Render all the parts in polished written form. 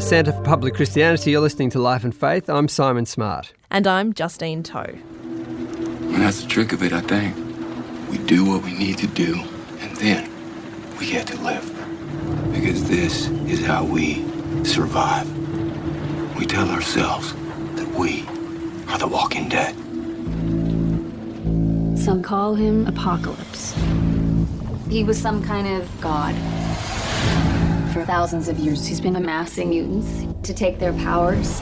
the Centre for Public Christianity, you're listening to Life and Faith. I'm Simon Smart. And I'm Justine Toe. And that's the trick of it, I think. We do what we need to do, and then we get to live. Because this is how we survive. We tell ourselves that we are the walking dead. Some call him Apocalypse. He was some kind of god. For thousands of years, he's been amassing mutants to take their powers.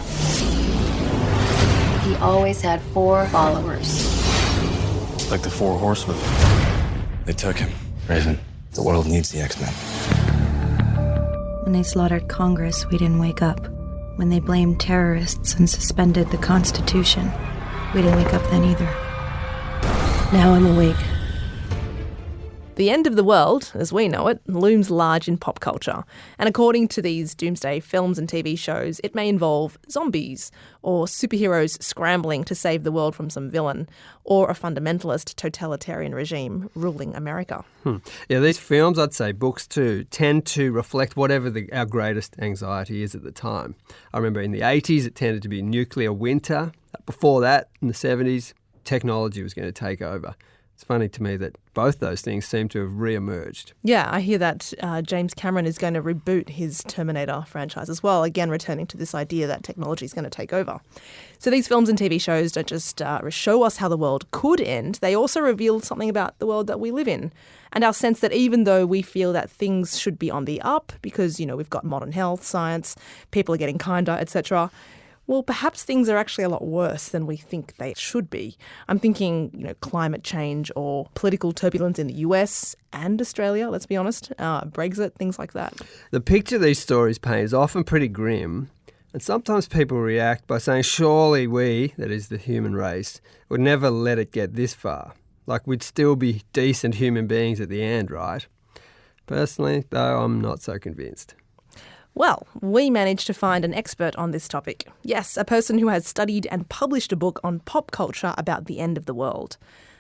He always had 4 followers. Like the 4 horsemen. They took him. Raven, the world needs the X-Men. When they slaughtered Congress, we didn't wake up. When they blamed terrorists and suspended the Constitution, we didn't wake up then either. Now I'm awake. The end of the world, as we know it, looms large in pop culture. And according to these doomsday films and TV shows, it may involve zombies, or superheroes scrambling to save the world from some villain, or a fundamentalist totalitarian regime ruling America. Yeah, these films, I'd say books too, tend to reflect whatever our greatest anxiety is at the time. I remember in the 80s it tended to be nuclear winter. Before that, in the 70s, technology was going to take over. It's funny to me that both those things seem to have re-emerged. Yeah, I hear that James Cameron is going to reboot his Terminator franchise as well, again returning to this idea that technology is going to take over. So these films and TV shows don't just show us how the world could end, they also reveal something about the world that we live in. And our sense that even though we feel that things should be on the up because, we've got modern health, science, people are getting kinder, etc., well, perhaps things are actually a lot worse than we think they should be. I'm thinking, climate change or political turbulence in the US and Australia, let's be honest, Brexit, things like that. The picture these stories paint is often pretty grim, and sometimes people react by saying, surely we, that is the human race, would never let it get this far. Like we'd still be decent human beings at the end, right? Personally, though, I'm not so convinced. Well, we managed to find an expert on this topic. Yes, a person who has studied and published a book on pop culture about the end of the world.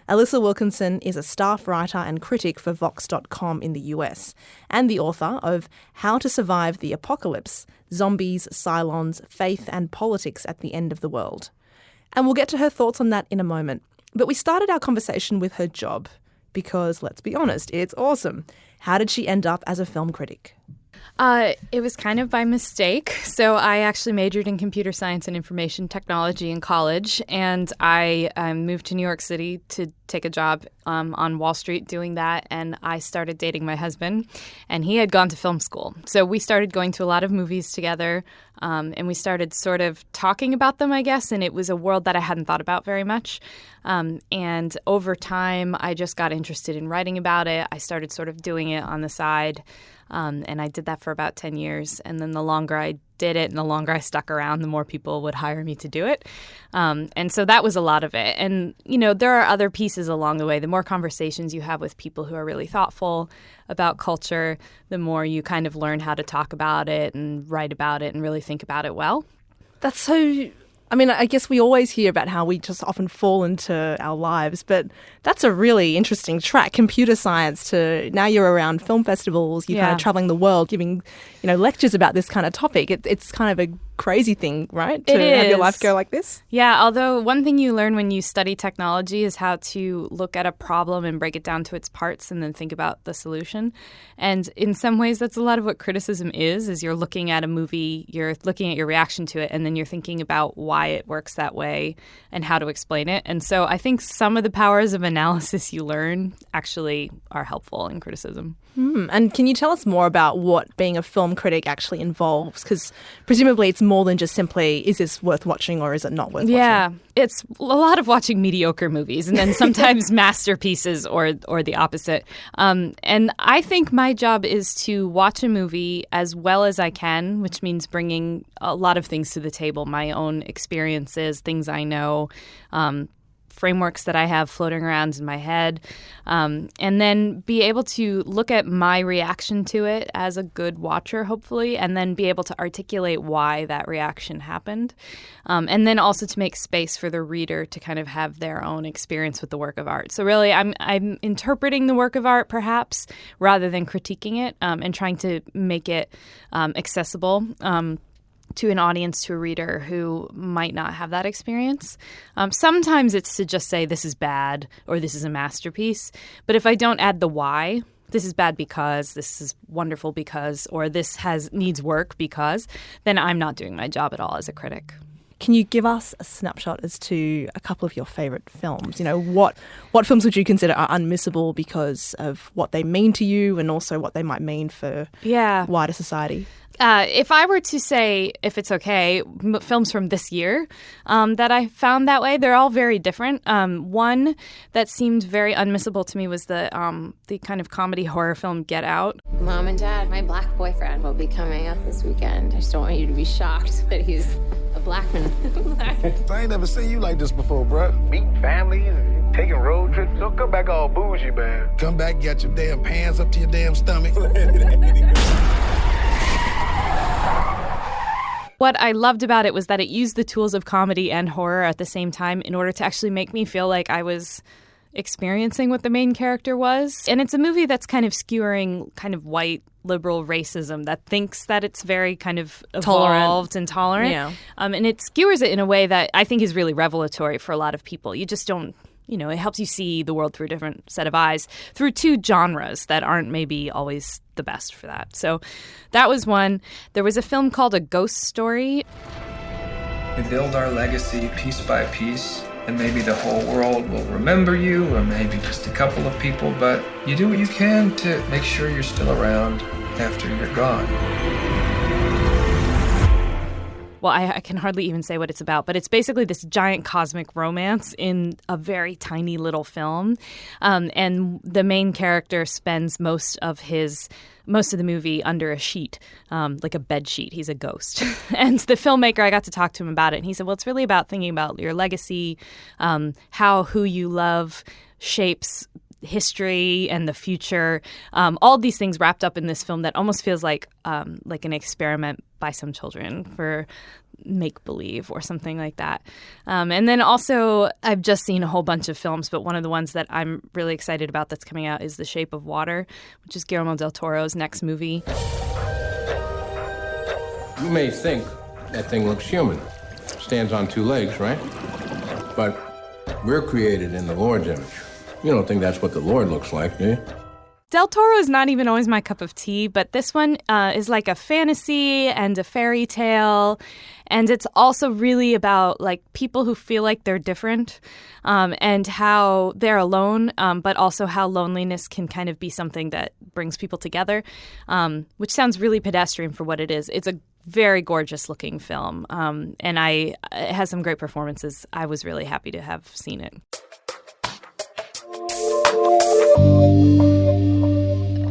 Alissa Wilkinson is a staff writer and critic for Vox.com in the US, and the author of How to Survive the Apocalypse, Zombies, Cylons, Faith and Politics at the End of the World. And we'll get to her thoughts on that in a moment. But we started our conversation with her job, because let's be honest, it's awesome. How did she end up as a film critic? It was kind of by mistake. So I actually majored in computer science and information technology in college, and I moved to New York City to take a job on Wall Street doing that, and I started dating my husband, and he had gone to film school. So we started going to a lot of movies together, and we started sort of talking about them, I guess, and it was a world that I hadn't thought about very much. And over time, I just got interested in writing about it. I started sort of doing it on the side. And I did that for about 10 years. And then the longer I did it and the longer I stuck around, the more people would hire me to do it. And so that was a lot of it. And, there are other pieces along the way. The more conversations you have with people who are really thoughtful about culture, the more you kind of learn how to talk about it and write about it and really think about it well. That's so... I guess we always hear about how we just often fall into our lives, but that's a really interesting track, computer science, to now you're around film festivals, you're kind of traveling the world, giving, lectures about this kind of topic. It's kind of a crazy thing, right? To have your life go like this? Yeah, although one thing you learn when you study technology is how to look at a problem and break it down to its parts and then think about the solution. And in some ways, that's a lot of what criticism is you're looking at a movie, you're looking at your reaction to it, and then you're thinking about why it works that way and how to explain it. And so I think some of the powers of analysis you learn actually are helpful in criticism. And can you tell us more about what being a film critic actually involves? Because presumably it's more than just simply, is this worth watching or is it not worth watching? Yeah, it's a lot of watching mediocre movies and then sometimes masterpieces or the opposite. And I think my job is to watch a movie as well as I can, which means bringing a lot of things to the table, my own experiences, things I know, frameworks that I have floating around in my head, and then be able to look at my reaction to it as a good watcher, hopefully, and then be able to articulate why that reaction happened. And then also to make space for the reader to kind of have their own experience with the work of art. So really, I'm interpreting the work of art, perhaps, rather than critiquing it, and trying to make it accessible. to an audience, to a reader who might not have that experience. Sometimes it's to just say this is bad or this is a masterpiece. But if I don't add the why, this is bad because, this is wonderful because, or this needs work because, then I'm not doing my job at all as a critic. Can you give us a snapshot as to a couple of your favourite films? You know, what films would you consider are unmissable because of what they mean to you and also what they might mean for wider society? If I were to say, if it's okay, films from this year that I found that way, they're all very different. One that seemed very unmissable to me was the kind of comedy horror film Get Out. Mom and Dad, my black boyfriend will be coming up this weekend. I just don't want you to be shocked that he's a black man. I ain't never seen you like this before, bruh. Meeting families and taking road trips. Don't come back all bougie, man. Come back, get your damn pants up to your damn stomach. What I loved about it was that it used the tools of comedy and horror at the same time in order to actually make me feel like I was experiencing what the main character was. And it's a movie that's kind of skewering kind of white liberal racism that thinks that it's very kind of evolved and tolerant. Yeah. And it skewers it in a way that I think is really revelatory for a lot of people. You just don't, it helps you see the world through a different set of eyes, through two genres that aren't maybe always the best for that. So that was one. There was a film called A Ghost Story. We build our legacy piece by piece, and maybe the whole world will remember you, or maybe just a couple of people, but you do what you can to make sure you're still around after you're gone. Well, I can hardly even say what it's about, but it's basically this giant cosmic romance in a very tiny little film. And the main character spends most of the movie under a sheet, like a bed sheet. He's a ghost. And the filmmaker, I got to talk to him about it, and he said, well, it's really about thinking about your legacy, how who you love shapes history and the future, all these things wrapped up in this film that almost feels like an experiment by some children for make-believe or something like that. And then also, I've just seen a whole bunch of films, but one of the ones that I'm really excited about that's coming out is The Shape of Water, which is Guillermo del Toro's next movie. You may think that thing looks human. Stands on two legs, right? But we're created in the Lord's image. You don't think that's what the Lord looks like, do you? Del Toro is not even always my cup of tea, but this one is like a fantasy and a fairy tale. And it's also really about like people who feel like they're different and how they're alone, but also how loneliness can kind of be something that brings people together, which sounds really pedestrian for what it is. It's a very gorgeous looking film, and it has some great performances. I was really happy to have seen it.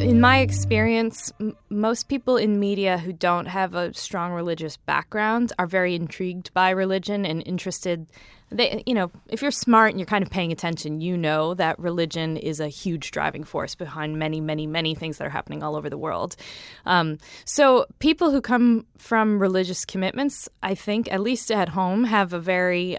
In my experience, most people in media who don't have a strong religious background are very intrigued by religion and interested. If you're smart and you're kind of paying attention, you know that religion is a huge driving force behind many, many, many things that are happening all over the world. So people who come from religious commitments, I think, at least at home, have a very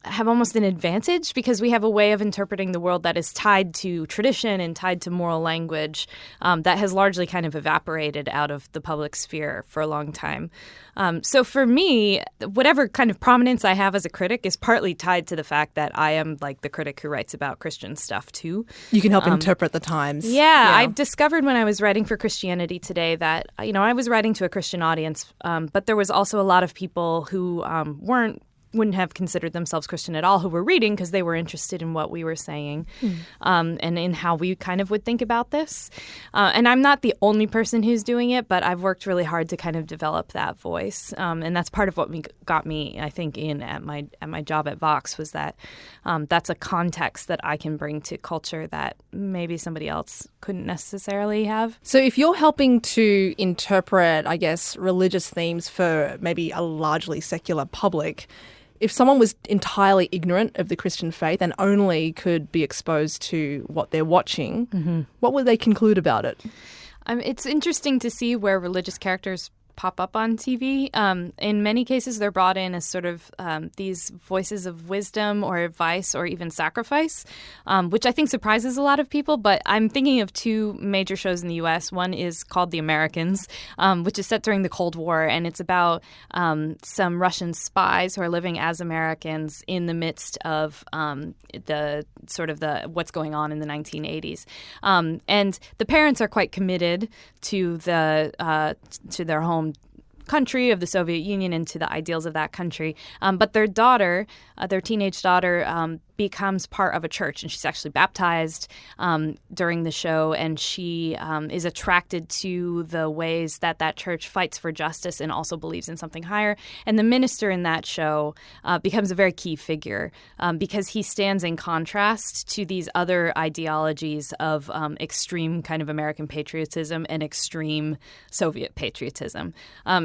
have almost an advantage because we have a way of interpreting the world that is tied to tradition and tied to moral language that has largely kind of evaporated out of the public sphere for a long time. So for me, whatever kind of prominence I have as a critic is partly tied to the fact that I am like the critic who writes about Christian stuff too. You can help interpret the times. Yeah, I've discovered when I was writing for Christianity Today that, I was writing to a Christian audience, but there was also a lot of people who wouldn't have considered themselves Christian at all who were reading because they were interested in what we were saying and in how we kind of would think about this. And I'm not the only person who's doing it, but I've worked really hard to kind of develop that voice. And that's part of what got me, I think, in at my job at Vox was that that's a context that I can bring to culture that maybe somebody else couldn't necessarily have. So if you're helping to interpret, I guess, religious themes for maybe a largely secular public, if someone was entirely ignorant of the Christian faith and only could be exposed to what they're watching, what would they conclude about it? It's interesting to see where religious characters pop up on TV. In many cases, they're brought in as sort of these voices of wisdom or advice or even sacrifice, which I think surprises a lot of people. But I'm thinking of two major shows in the U.S. One is called The Americans, which is set during the Cold War, and it's about some Russian spies who are living as Americans in the midst of what's going on in the 1980s. And the parents are quite committed to their home country of the Soviet Union and to the ideals of that country. But their daughter, their teenage daughter, becomes part of a church, and she's actually baptized during the show, and she is attracted to the ways that that church fights for justice and also believes in something higher. And the minister in that show becomes a very key figure because he stands in contrast to these other ideologies of extreme kind of American patriotism and extreme Soviet patriotism.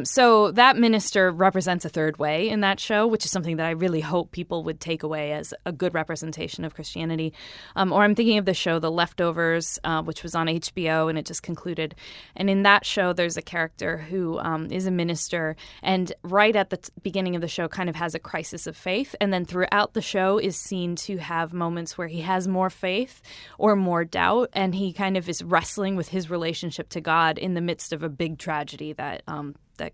So that minister represents a third way in that show, which is something that I really hope people would take away as a good representation of Christianity. Or I'm thinking of the show The Leftovers, which was on HBO and it just concluded. And in that show, there's a character who is a minister and right at the beginning of the show kind of has a crisis of faith. And then throughout the show is seen to have moments where he has more faith or more doubt. And he kind of is wrestling with his relationship to God in the midst of a big tragedy that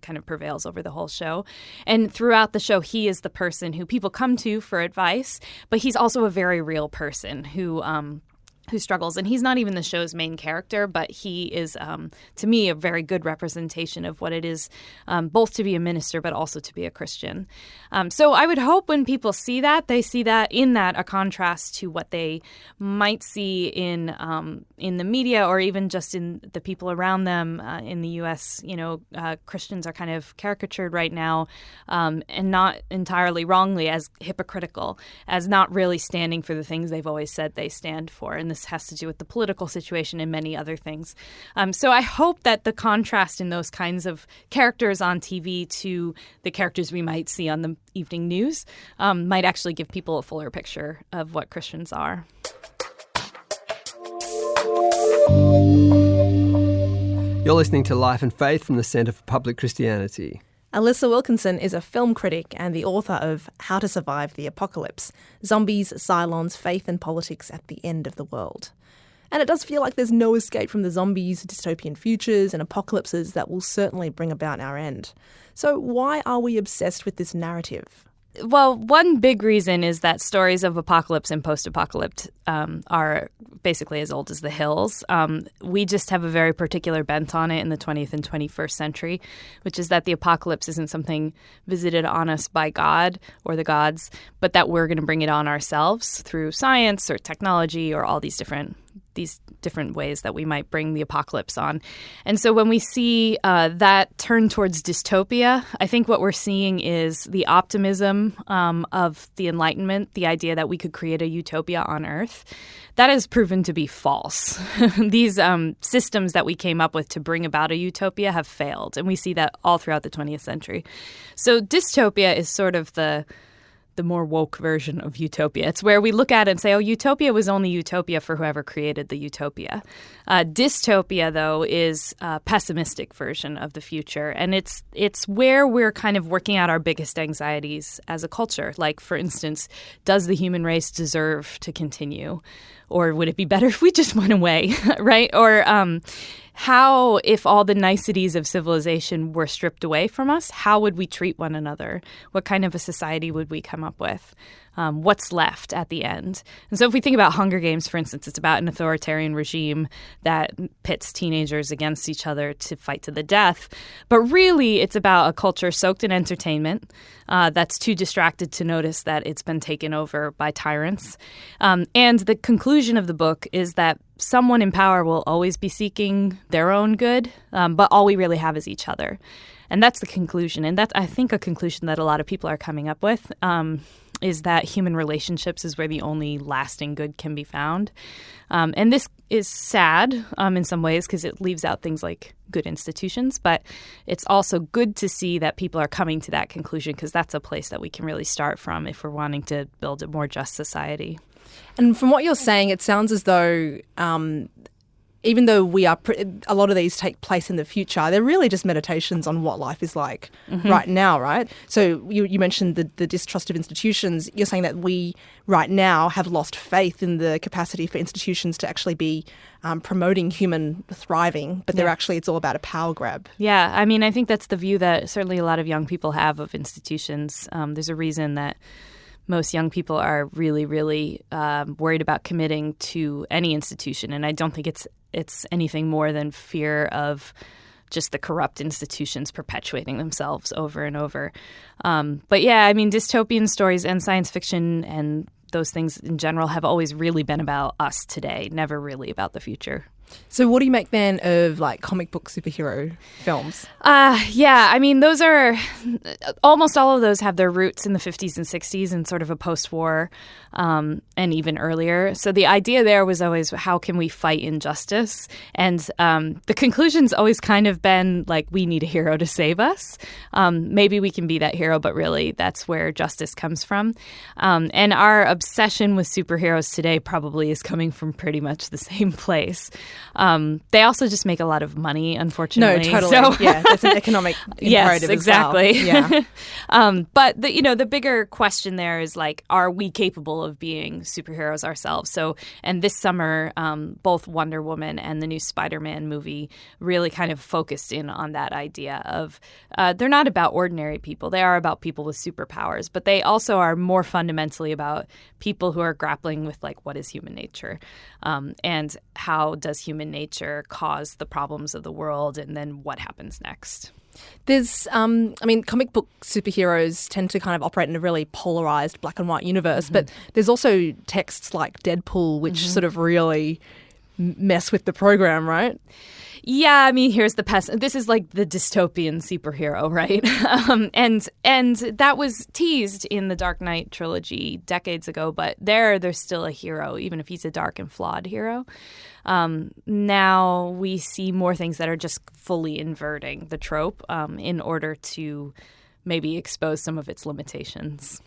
kind of prevails over the whole show. And throughout the show, he is the person who people come to for advice, but he's also a very real person who struggles. And he's not even the show's main character, but he is, to me, a very good representation of what it is both to be a minister but also to be a Christian. So I would hope when people see that, they see that in that a contrast to what they might see in the media or even just in the people around them. In the U.S., Christians are kind of caricatured right now and not entirely wrongly as hypocritical, as not really standing for the things they've always said they stand for. And this has to do with the political situation and many other things. So I hope that the contrast in those kinds of characters on TV to the characters we might see on the evening news might actually give people a fuller picture of what Christians are. You're listening to Life and Faith from the Centre for Public Christianity. Alissa Wilkinson is a film critic and the author of How to Survive the Apocalypse, Zombies, Cylons, Faith and Politics at the End of the World. And it does feel like there's no escape from the zombies, dystopian futures and apocalypses that will certainly bring about our end. So why are we obsessed with this narrative? Well, one big reason is that stories of apocalypse and post-apocalypse are basically as old as the hills. We just have a very particular bent on it in the 20th and 21st century, which is that the apocalypse isn't something visited on us by God or the gods, but that we're going to bring it on ourselves through science or technology or all these different ways that we might bring the apocalypse on. And so when we see that turn towards dystopia, I think what we're seeing is the optimism of the Enlightenment, the idea that we could create a utopia on Earth. That has proven to be false. These systems that we came up with to bring about a utopia have failed, and we see that all throughout the 20th century. So dystopia is sort of the more woke version of utopia. It's where we look at it and say, oh, utopia was only utopia for whoever created the utopia. Dystopia, though, is a pessimistic version of the future. And it's where we're kind of working out our biggest anxieties as a culture. Like, for instance, does the human race deserve to continue? Or would it be better if we just went away, right? Or how, if all the niceties of civilization were stripped away from us, how would we treat one another? What kind of a society would we come up with? What's left at the end? And so if we think about Hunger Games, for instance, it's about an authoritarian regime that pits teenagers against each other to fight to the death. But really, it's about a culture soaked in entertainment that's too distracted to notice that it's been taken over by tyrants. And the conclusion of the book is that someone in power will always be seeking their own good, but all we really have is each other. And that's the conclusion. And that's, I think, a conclusion that a lot of people are coming up with, is that human relationships is where the only lasting good can be found. And this is sad in some ways because it leaves out things like good institutions, but it's also good to see that people are coming to that conclusion because that's a place that we can really start from if we're wanting to build a more just society. And from what you're saying, it sounds as though even though a lot of these take place in the future, they're really just meditations on what life is like right now, right? So you mentioned the distrust of institutions. You're saying that we right now have lost faith in the capacity for institutions to actually be promoting human thriving, but it's all about a power grab. Yeah, I mean, I think that's the view that certainly a lot of young people have of institutions. There's a reason that most young people are really, really worried about committing to any institution, and I don't think it's anything more than fear of just the corrupt institutions perpetuating themselves over and over. But yeah, I mean, dystopian stories and science fiction and those things in general have always really been about us today, never really about the future. So what do you make then of like comic book superhero films? Yeah, I mean, those are almost all of those have their roots in the 50s and 60s and sort of a post-war and even earlier. So the idea there was always, how can we fight injustice? And the conclusion's always kind of been like, we need a hero to save us. Maybe we can be that hero, but really that's where justice comes from. And our obsession with superheroes today probably is coming from pretty much the same place. They also just make a lot of money, unfortunately. No, totally. So, yeah, that's an economic imperative exactly. as well. Yeah. But the bigger question there is like, are we capable of being superheroes ourselves? So, and this summer, both Wonder Woman and the new Spider-Man movie really kind of focused in on that idea of they're not about ordinary people. They are about people with superpowers, but they also are more fundamentally about people who are grappling with like, what is human nature? And how does human nature cause the problems of the world, and then what happens next? There's, comic book superheroes tend to kind of operate in a really polarized black and white universe, but there's also texts like Deadpool, which sort of really mess with the program, right? Yeah, I mean, here's the this is like the dystopian superhero, right? And that was teased in the Dark Knight trilogy decades ago, but there's still a hero, even if he's a dark and flawed hero. Now we see more things that are just fully inverting the trope in order to maybe expose some of its limitations.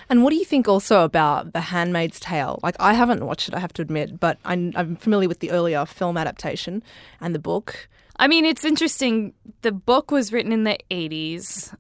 And what do you think also about The Handmaid's Tale? Like, I haven't watched it, I have to admit, but I'm familiar with the earlier film adaptation and the book. I mean, it's interesting. The book was written in the 80s,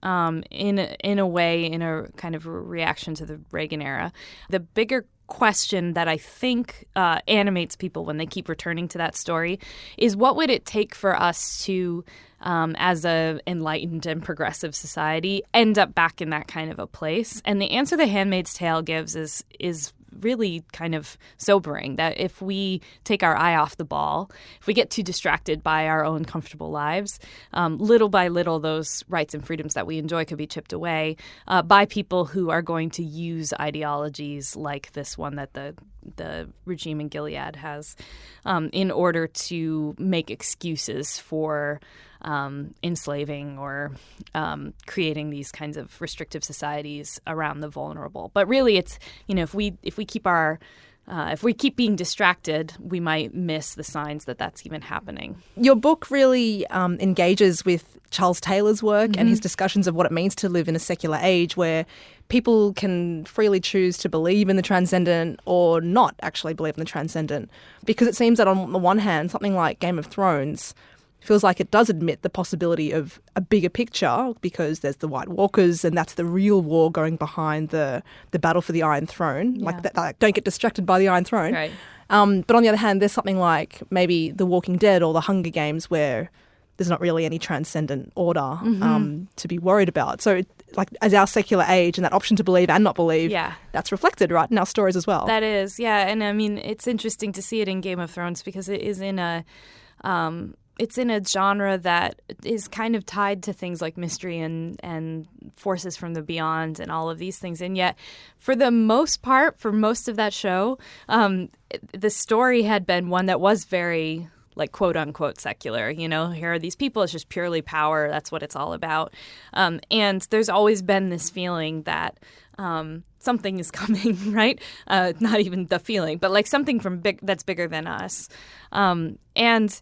in a way, in a kind of reaction to the Reagan era. The bigger question that I think animates people when they keep returning to that story is, what would it take for us to, as a enlightened and progressive society, end up back in that kind of a place? And the answer The Handmaid's Tale gives is really kind of sobering, that if we take our eye off the ball, if we get too distracted by our own comfortable lives, little by little those rights and freedoms that we enjoy could be chipped away by people who are going to use ideologies like this one that the regime in Gilead has in order to make excuses for enslaving or creating these kinds of restrictive societies around the vulnerable. But really, it's, if we keep being distracted, we might miss the signs that that's even happening. Your book really engages with Charles Taylor's work and his discussions of what it means to live in a secular age where people can freely choose to believe in the transcendent or not actually believe in the transcendent. Because it seems that on the one hand, something like Game of Thrones feels like it does admit the possibility of a bigger picture because there's the White Walkers and that's the real war going behind the battle for the Iron Throne. Yeah. Like, don't get distracted by the Iron Throne. Right. But on the other hand, there's something like maybe The Walking Dead or The Hunger Games where there's not really any transcendent order to be worried about. So like as our secular age and that option to believe and not believe, that's reflected, right, in our stories as well. That is, yeah. And I mean, it's interesting to see it in Game of Thrones because it is in a... it's in a genre that is kind of tied to things like mystery and forces from the beyond and all of these things. And yet, for the most part, for most of that show, the story had been one that was very, like, quote unquote secular. Here are these people. It's just purely power. That's what it's all about. And there's always been this feeling that something is coming, right? Not even the feeling, but like something that's bigger than us. And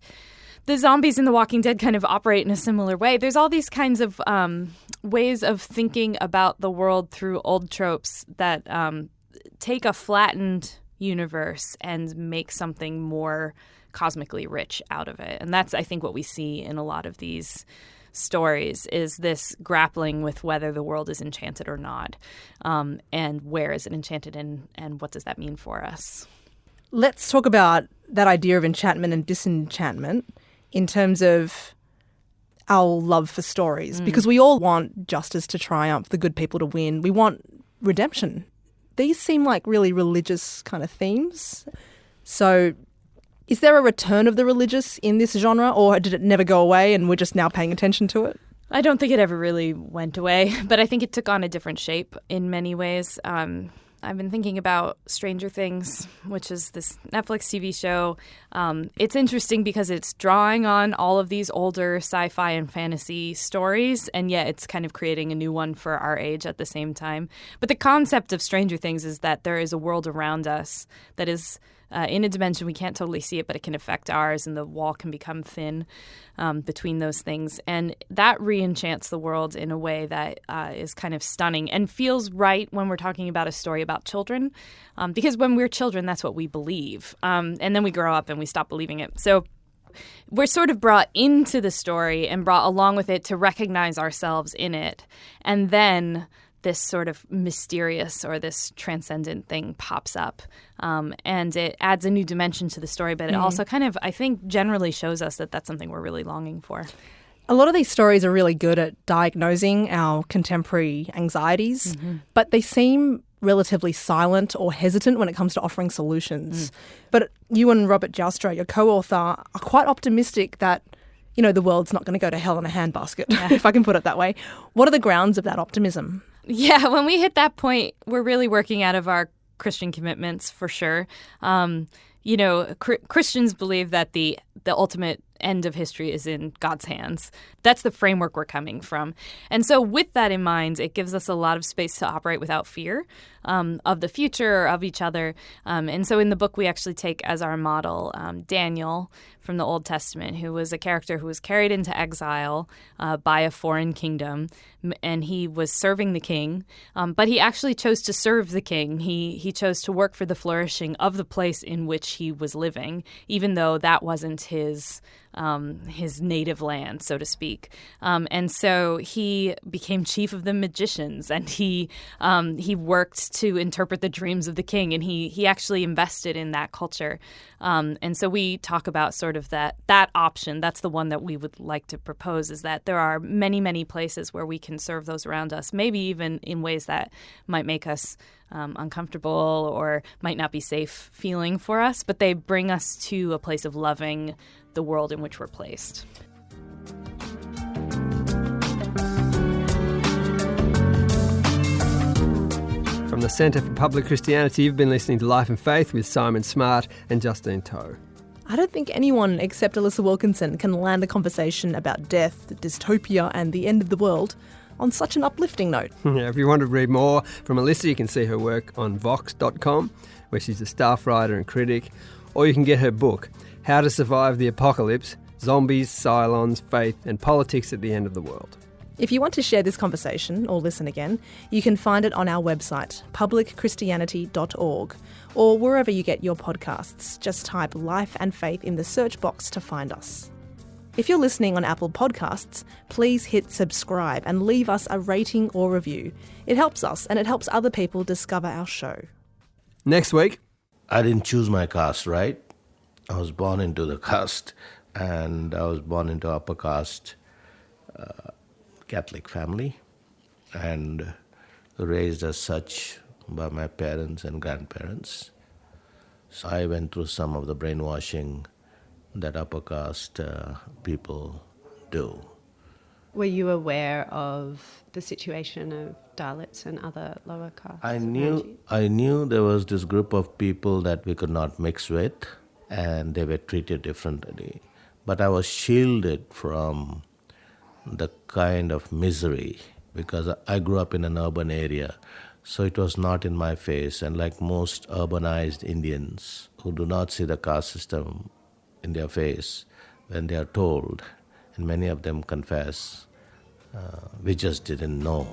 the zombies in The Walking Dead kind of operate in a similar way. There's all these kinds of ways of thinking about the world through old tropes that take a flattened universe and make something more cosmically rich out of it. And that's, I think, what we see in a lot of these stories, is this grappling with whether the world is enchanted or not, and where is it enchanted, and what does that mean for us. Let's talk about that idea of enchantment and disenchantment in terms of our love for stories, because we all want justice to triumph, the good people to win. We want redemption. These seem like really religious kind of themes. So is there a return of the religious in this genre, or did it never go away and we're just now paying attention to it? I don't think it ever really went away, but I think it took on a different shape in many ways. I've been thinking about Stranger Things, which is this Netflix TV show. It's interesting because it's drawing on all of these older sci-fi and fantasy stories, and yet it's kind of creating a new one for our age at the same time. But the concept of Stranger Things is that there is a world around us that is in a dimension we can't totally see it, but it can affect ours, and the wall can become thin between those things. And that re-enchants the world in a way that is kind of stunning and feels right when we're talking about a story about children, because when we're children, that's what we believe. And then we grow up and we stop believing it. So we're sort of brought into the story and brought along with it to recognize ourselves in it. And then this sort of mysterious or this transcendent thing pops up, and it adds a new dimension to the story, but it also kind of, I think, generally shows us that that's something we're really longing for. A lot of these stories are really good at diagnosing our contemporary anxieties, but they seem relatively silent or hesitant when it comes to offering solutions. But you and Robert Joustra, your co-author, are quite optimistic that, you know, the world's not going to go to hell in a handbasket, if I can put it that way. What are the grounds of that optimism? Yeah, when we hit that point, we're really working out of our Christian commitments, for sure. Christians believe that the ultimate end of history is in God's hands. That's the framework we're coming from. And so with that in mind, it gives us a lot of space to operate without fear of the future or of each other. And so in the book, we actually take as our model Daniel from the Old Testament, who was a character who was carried into exile by a foreign kingdom, and he was serving the king, but he actually chose to serve the king. He chose to work for the flourishing of the place in which he was living, even though that wasn't his native land, so to speak. And so he became chief of the magicians, and he worked to interpret the dreams of the king, and he actually invested in that culture. And so we talk about sort of that option. That's the one that we would like to propose, is that there are many, many places where we can serve those around us, maybe even in ways that might make us uncomfortable or might not be safe feeling for us, but they bring us to a place of loving the world in which we're placed. From the Centre for Public Christianity, you've been listening to Life and Faith with Simon Smart and Justine Toe. I don't think anyone except Alissa Wilkinson can land a conversation about death, dystopia and the end of the world on such an uplifting note. If you want to read more from Alissa, you can see her work on vox.com, where she's a staff writer and critic, or you can get her book, How to Survive the Apocalypse, Zombies, Cylons, Faith and Politics at the End of the World. If you want to share this conversation or listen again, you can find it on our website, publicchristianity.org, or wherever you get your podcasts. Just type Life and Faith in the search box to find us. If you're listening on Apple Podcasts, please hit subscribe and leave us a rating or review. It helps us, and it helps other people discover our show. Next week. I didn't choose my caste, right? I was born into the caste, and I was born into upper caste Catholic family, and raised as such by my parents and grandparents. So I went through some of the brainwashing that upper caste people do. Were you aware of the situation of Dalits and other lower castes? I knew there was this group of people that we could not mix with, and they were treated differently. But I was shielded from the kind of misery because I grew up in an urban area, so it was not in my face. And like most urbanized Indians who do not see the caste system in their face when they are told, and many of them confess, we just didn't know.